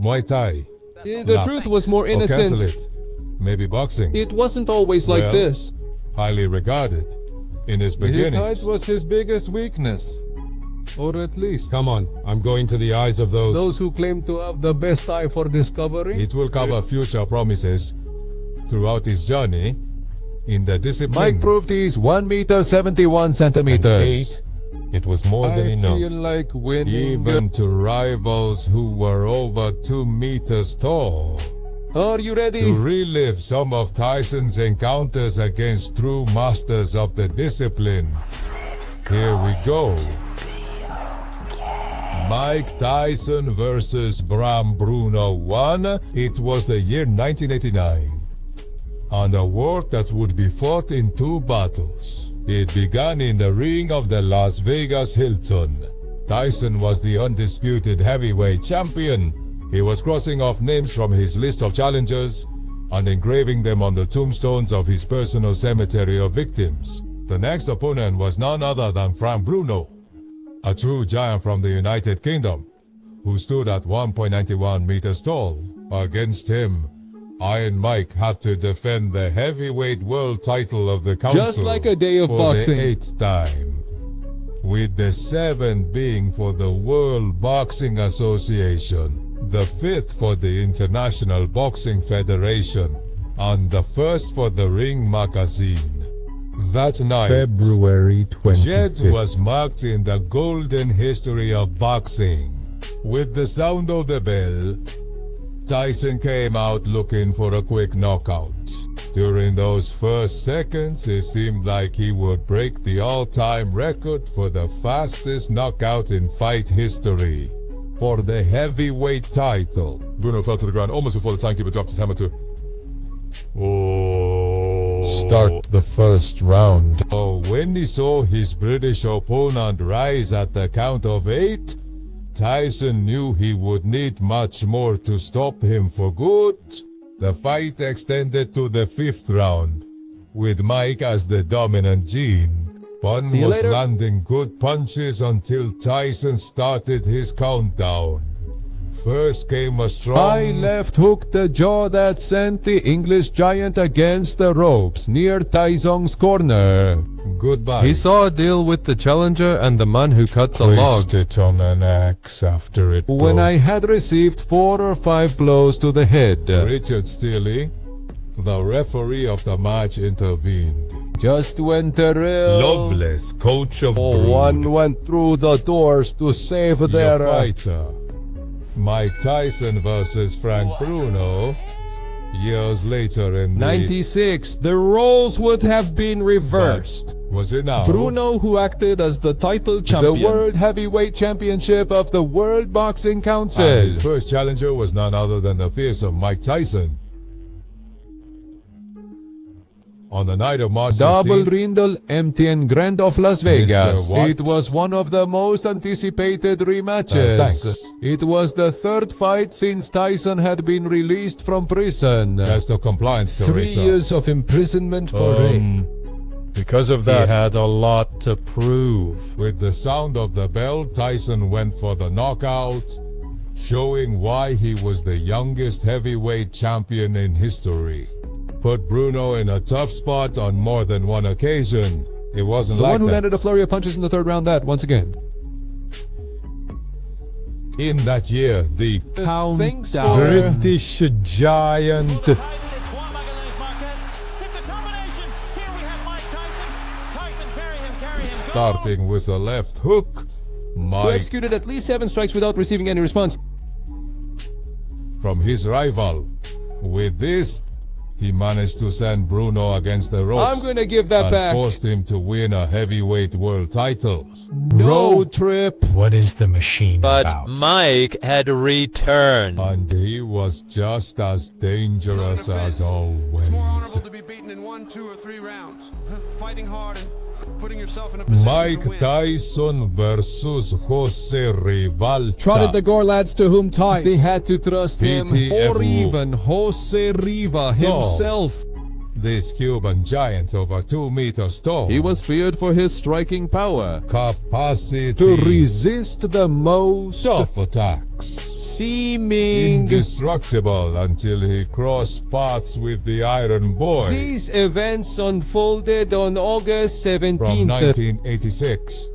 Muay Thai. The truth was more Or cancel innocent. it. Maybe boxing. It wasn't always like Well, this. Highly regarded. In his His beginnings. height was his biggest weakness. Or at least. Come on, I'm going to the eyes of Those who claim to have the best eye for discovery. It will cover future promises throughout his journey in the discipline. Mike proved he's 1 meter 71 And centimeters. 8, it was more than I enough. feel like winning. Even to rivals who were over 2 meters tall. Are you To ready? relive some of Tyson's encounters against true masters of the discipline. Here we go. Mike Tyson versus Bruno I. It was the year 1989. On a war that would be fought in 2 battles. It began in the ring of the Las Vegas Hilton. Tyson was the undisputed heavyweight champion. He was crossing off names from his list of challengers and engraving them on the tombstones of his personal cemetery of victims. The next opponent was none other than Bruno, a true giant from the United Kingdom, who stood at 1.91 meters tall. Against him, Iron Mike had to defend the heavyweight world title of the council Just like a day of for boxing. the 8th time, with the 7th being for the World Boxing Association, the 5th for the International Boxing Federation, and the 1st for the Ring Magazine. That night, February Jet 25th. was marked in the golden history of boxing. With the sound of the bell, Tyson came out looking for a quick knockout. During those first seconds, it seemed like he would break the all-time record for the fastest knockout in fight history. For the heavyweight title. Bruno fell to the ground almost before the timekeeper dropped his hammer too. Start the first round. Oh, when he saw his British opponent rise at the count of 8, Tyson knew he would need much more to stop him for good. The fight extended to the 5th round, with Mike as the dominant gene. One See you was later. landing good punches until Tyson started his countdown. First came a strong High left hook the jaw that sent the English giant against the ropes near Tyson's corner. goodbye. He saw a deal with the challenger and the man who cuts a log. Placed it on an axe after it When broke. I had received 4 or 5 blows to the head. Richard Steele, the referee of the match, intervened. Just when Terrell Loveless, coach of one Brood, went through the doors to save your their fighter. Mike Tyson versus Bruno. Years later in the 96, the roles would have been reversed. Was it now? Bruno, who acted as the title champion, the World Heavyweight Championship of the World Boxing Council. And his first challenger was none other than the fearsome Mike Tyson. On the night of March Double 16th, Rindle MTN Grand of Las Vegas. Watt. It was one of the most anticipated rematches. Thanks. It was the 3rd fight since Tyson had been released from prison. test of compliance, 3 Teresa. years of imprisonment for rape. Because of He that, had a lot to prove. With the sound of the bell, Tyson went for the knockout, showing why he was the youngest heavyweight champion in history. Put Bruno in a tough spot on more than one occasion. It wasn't The like one who that. landed a flurry of punches in the 3rd round, that, once again. In that year, the Countdown. British giant It's won by Goliaths Marquez. It's a combination. Here we have Mike Tyson. Tyson carry him. starting with a left hook. Who Mike executed at least 7 strikes without receiving any response. from his rival. With this, he managed to send Bruno against the ropes. I'm gonna give that and back. forced him to win a heavyweight world title. Road trip. What is the machine But about? Mike had returned. And he was just as dangerous as It's more always. honorable to be beaten in 1, 2, or 3 rounds. Fighting hard and putting yourself in a position Mike to win. Tyson versus Jose Ribalta. Trotted the Gorlads to whom ties. They had to trust him, PTFU. or even Jose Riva himself. This Cuban giant over 2 meters tall. He was feared for his striking power. capacity To resist the most tough attacks. seeming indestructible until he crossed paths with the Iron Boy These events unfolded on August from 17th. 1986.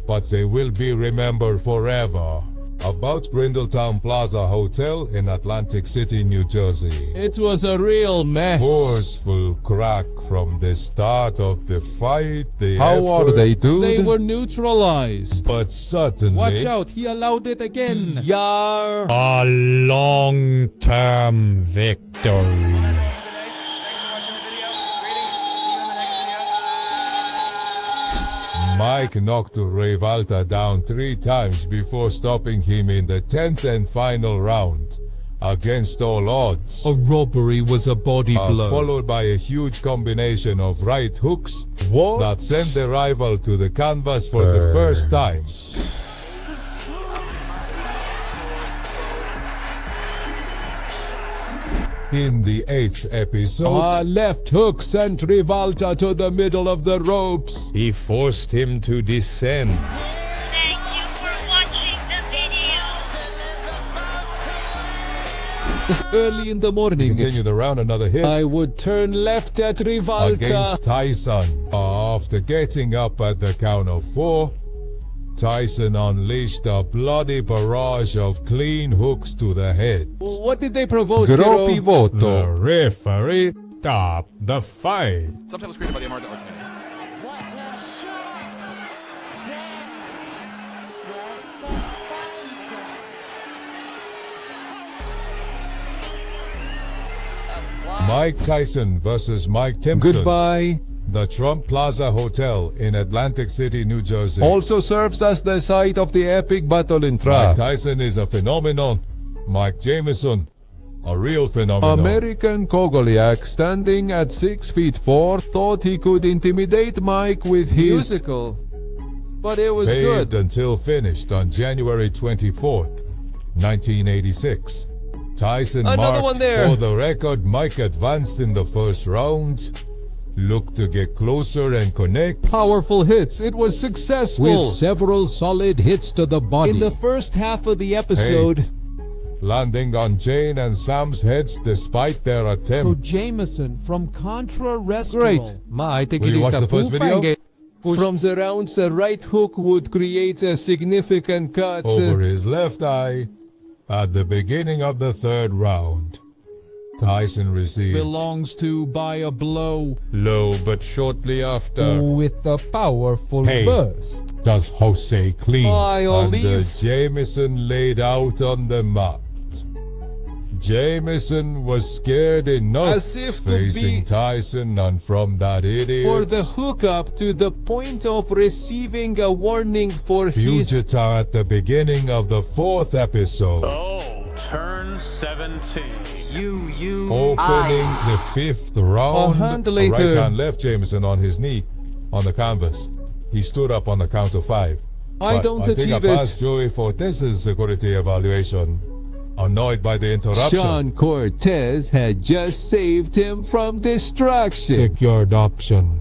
But they will be remembered forever. About Brindletown Plaza Hotel in Atlantic City, New Jersey. It was a real mess. Forceful crack from the start of the fight. How are they, dude? They were neutralized. But suddenly, Watch out, he allowed it again. Yar. A long-term victory. Mike knocked Ribalta down 3 times before stopping him in the 10th and final round. Against all odds. A robbery was a body blow. Followed by a huge combination of right hooks What? that sent the rival to the canvas for the first time. In the 8th episode, Left hook sent Ribalta to the middle of the ropes. He forced him to descend. Thank you for watching the video. It's early in the morning. continue the round, another hit I would turn left at Ribalta. against Tyson. After getting up at the count of 4, Tyson unleashed a bloody barrage of clean hooks to the head. What did they provoke? Groppi Hero? voto. The referee stopped the fight. Subtitles created by the Amar Committee. Mike Tyson versus Mike Timpson. Goodbye. The Trump Plaza Hotel in Atlantic City, New Jersey. Also serves as the site of the epic battle in Mike trap. Tyson is a phenomenon. Mike Jameson, a real phenomenon. American Goliath, standing at 6'4", thought he could intimidate Mike with his musical, but it was Paved good. until finished on January 24th, 1986. Tyson Another marked one there. for the record. Mike advanced in the first round, looked to get closer and connect. Powerful hits. It was successful. With several solid hits to the body. In the first half of the episode, 8, landing on Jane and Sam's heads despite their so attempts. Jameson from Contra Restaurant. Great. I think Will it you is watch a the first video? From the rounds, a right hook would create a significant cut. Over his left eye at the beginning of the 3rd round. Tyson received Belongs to by a blow. low, but shortly after. With a powerful Hey. burst. Does Jose clean I'll and leave. Jameson laid out on the mat. Jameson was scared enough As if to facing be- Tyson, and from that idiot For the hookup to the point of receiving a warning for his Fujita at the beginning of the 4th episode. Oh, turn 17. Opening the 5th round, hand later. right hand left Jameson on his knee on the canvas. He stood up on the count of 5. I But don't I think I achieve it. passed Joey Fortes's security evaluation. Annoyed by the interruption. Sean Cortez had just saved him from distraction. Secured option.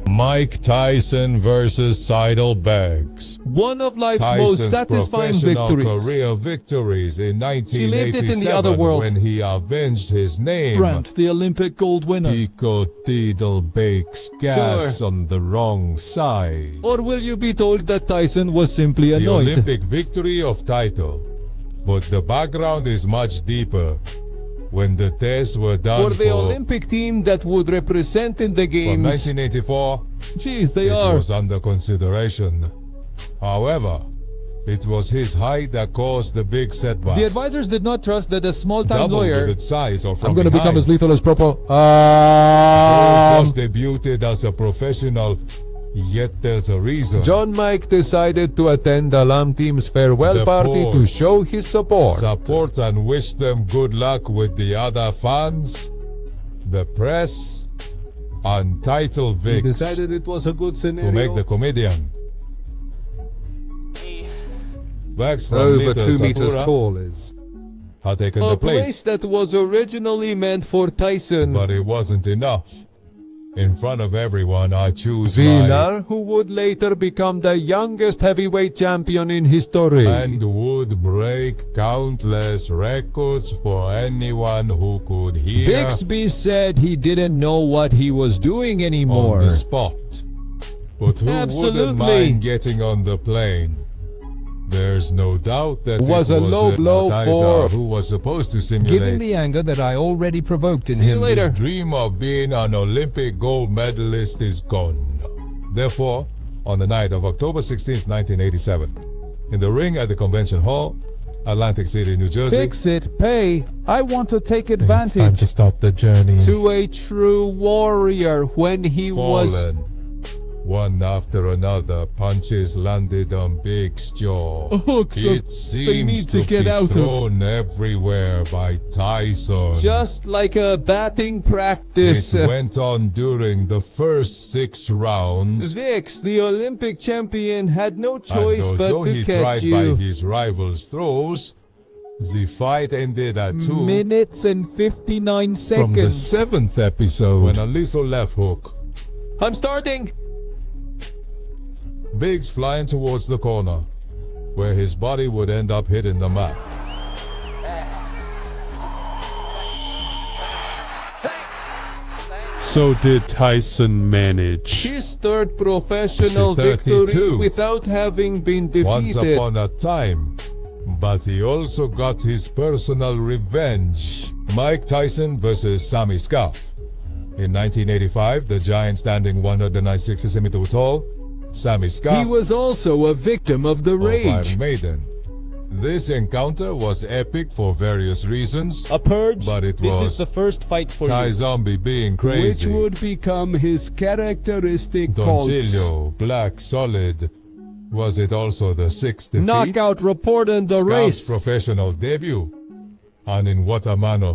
Mike Tyson versus Seidel Beggs. One of life's most Tyson's satisfying professional victories. career victories in lived it in 1987 the other world. when he avenged his name. Brent, the Olympic gold winner. Pico Tidal bakes gas Sure. on the wrong side. Or will you be told that Tyson was simply The annoyed? Olympic victory of title. But the background is much deeper. When the tests were done For the Olympic team that would represent in the from games. 1984, Jeez, they it are. was under consideration. However, it was his height that caused the big setback. The advisors did not trust that a small-time Doubled lawyer. with its size or from I'm going to become behind. as lethal as Propo. Just debuted as a professional, yet there's a reason. John Mike decided to attend the Lam team's farewell The party to boys show his support. Support and wish them good luck with the other fans, the press, and Title He Vic decided it was a good scenario. to make the comedian. Vex from Over Little 2 meters Sakura tall is. had taken A the place place, that was originally meant for Tyson. but it wasn't enough. In front of everyone, I choose Winner who would later become the youngest heavyweight champion in history. and would break countless records for anyone who could hear Bixby said he didn't know what he was doing on anymore. the spot. But who wouldn't Absolutely. mind getting on the plane? There's no doubt that Was it a was low blow Tyson for- who was supposed to simulate Given the anger that I already provoked in See you him. later. his dream of being an Olympic gold medalist is gone. Therefore, on the night of October 16, 1987, in the ring at the Convention Hall, Atlantic City, New Jersey, Fix it, pay. I want to take It's time advantage. to start the journey. To a true warrior when he was... fallen. One after another, punches landed on Big's jaw. Hooks of- It they seems need to to get be out of- thrown everywhere by Tyson. Just like a batting practice. It went on during the first 6 rounds. Vix, the Olympic champion, had no And choice but although to he catch tried you. by his rival's throws, the fight ended at 2 Minutes and 59 From the seconds. 7th episode. when a lethal left hook. I'm starting. Biggs flying towards the corner, where his body would end up hitting the mat. So did Tyson manage? His third professional 32. victory without having been Once defeated. upon a time. But he also got his personal revenge. Mike Tyson versus Sammy Scaff. In 1985, the giant standing 196 centimeters tall, Sammy Scaff He was also a victim of the of rage. Iron Maiden. This encounter was epic for various reasons. A purge. But it This was is the first fight for Ty you. Zombie being Which crazy. would become his characteristic pulse. Doncillo, Black Solid. Was it also the 6th defeat? Knockout report in the Scott's race. professional debut. And in what a manner.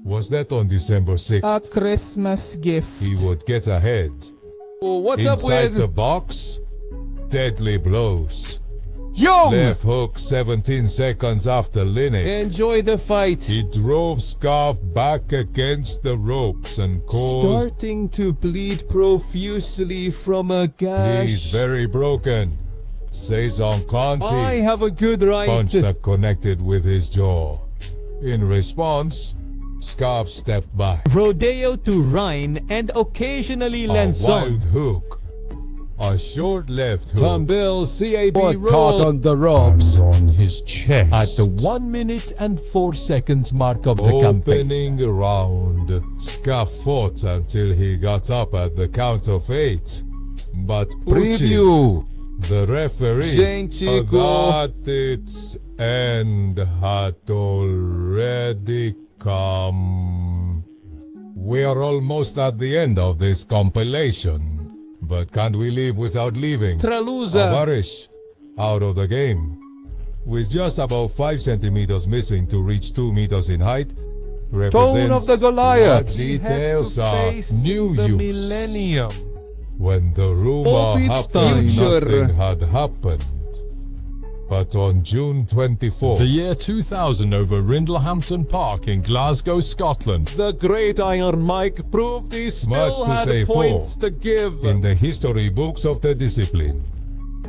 Was that on December 6th? A Christmas gift. He would get ahead. Oh, what's up Inside with... the box, deadly blows. Yo! Left hook 17 seconds after Lineker. Enjoy the fight. He drove Scaff back against the ropes and caused... Starting to bleed profusely from a gash. He's very broken. Saison Conti I have a good right. punch that connected with his jaw. In response, Scaff stepped back. Rodeo to Rhine and occasionally A Lanzon. wild hook. A short left hook. Tom Bill, CAB Caught roll. on the ropes. on his chest. At the 1 minute and 4 seconds mark of the campaign. Opening round. Scaff fought until he got up at the count of 8. But Uchi, Preview. the referee, Jane Chico. that its end had already come. We are almost at the end of this compilation. But can't we leave without leaving? Traluza. Savarese out of the game. With just about 5 centimeters missing to reach 2 meters in height, Tone of the Goliaths. what He had details to are face new the use. millennium. When the rumor Of its happened, future. nothing had happened. But on June 24th, The year 2000 over Rindlehampton Park in Glasgow, Scotland. The great Iron Mike proved he Much still to had say for. points to give. in the history books of the discipline,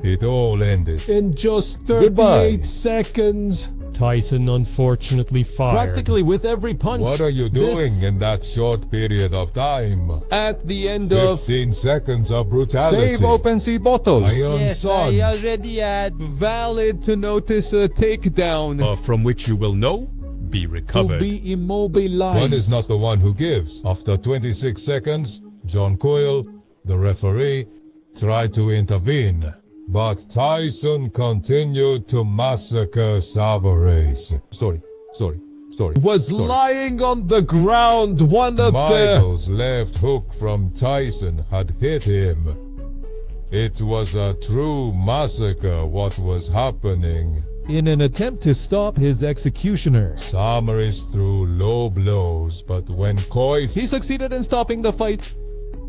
it all ended. In just 38 Goodbye. seconds. Tyson unfortunately fired. Practically with every punch. What are you doing This- in that short period of time? At the end of 15 seconds of brutality. Save Open Sea Bottles. Iron Yes, Son. I already had. Valid to notice a takedown. From which you will know, be To recovered. be immobilized. One is not the one who gives. After 26 seconds, John Coyle, the referee, tried to intervene. But Tyson continued to massacre Savarese. Story. Was lying on the ground. One of the... Michael's left hook from Tyson had hit him. It was a true massacre what was happening. In an attempt to stop his executioner. Savarese threw low blows, but when Coy He succeeded in stopping the fight.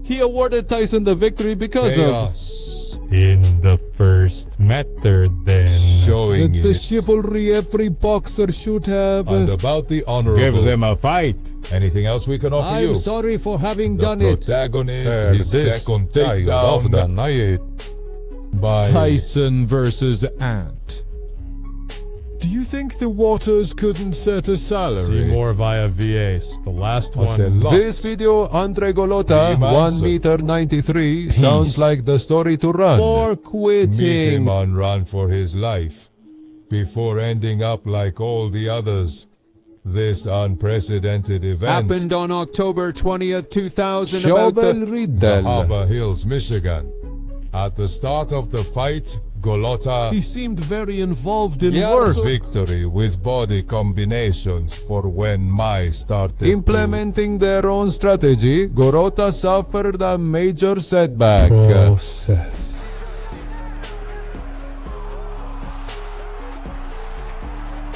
He awarded Tyson the victory because of... chaos, In the first method, then. showing the it. chivalry every boxer should have. And about the honorable. Gives him a fight. Anything else we can offer you? I'm sorry for having The done it. protagonist, his this second child of the takedown night. by Tyson versus Ant. Do you think the Waters couldn't set a salary? See more via VAs. The last That's a one. lot. This video, Andre Golota, Remanso. 1 meter 93, sounds like the story to run. For Meet him quitting. on run for his life before ending up like all the others. This unprecedented event, Happened on October 20th, 2000. Shovel Riddle. Harbor Hills, Michigan. At the start of the fight, Golota He seemed very involved in worked work. victory with body combinations for when Mai started. Implementing their own strategy, Golota suffered a major setback.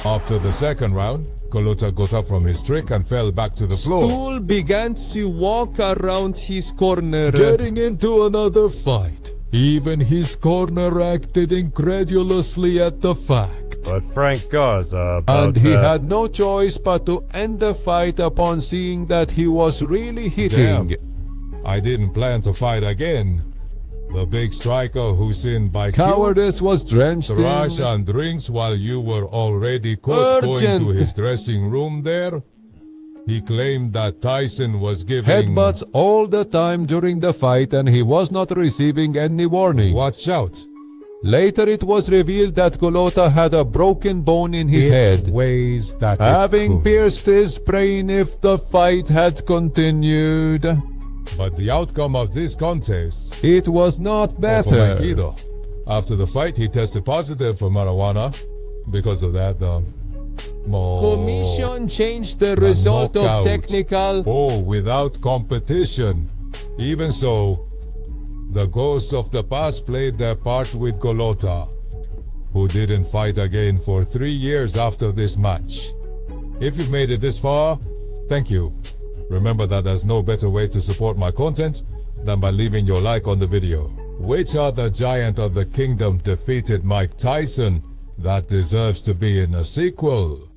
After the second round, Golota got up from his trick and fell back to the floor. Stool began to walk around his corner. Getting into another fight. Even his corner acted incredulously at the fact. But Frank Garza And he had no choice but to end the fight upon seeing that he was really hitting. Damn. I didn't plan to fight again. The big striker who sinned by Cowardice was drenched trash in and drinks while you were already caught going to Urgent. his dressing room there. He claimed that Tyson was giving headbutts all the time during the fight and he was not receiving any warning. Watch out. Later it was revealed that Golota had a broken bone in his head, Ways that having pierced his brain if the fight had continued. But the outcome of this contest It was not for better. Aikido. After the fight, he tested positive for marijuana. Because of that, Commission changed the result of knockout. technical. Oh, without competition. Even so, the ghosts of the past played their part with Golota, who didn't fight again for 3 years after this match. If you've made it this far, thank you. Remember that there's no better way to support my content than by leaving your like on the video. Which other giant of the kingdom defeated Mike Tyson that deserves to be in a sequel?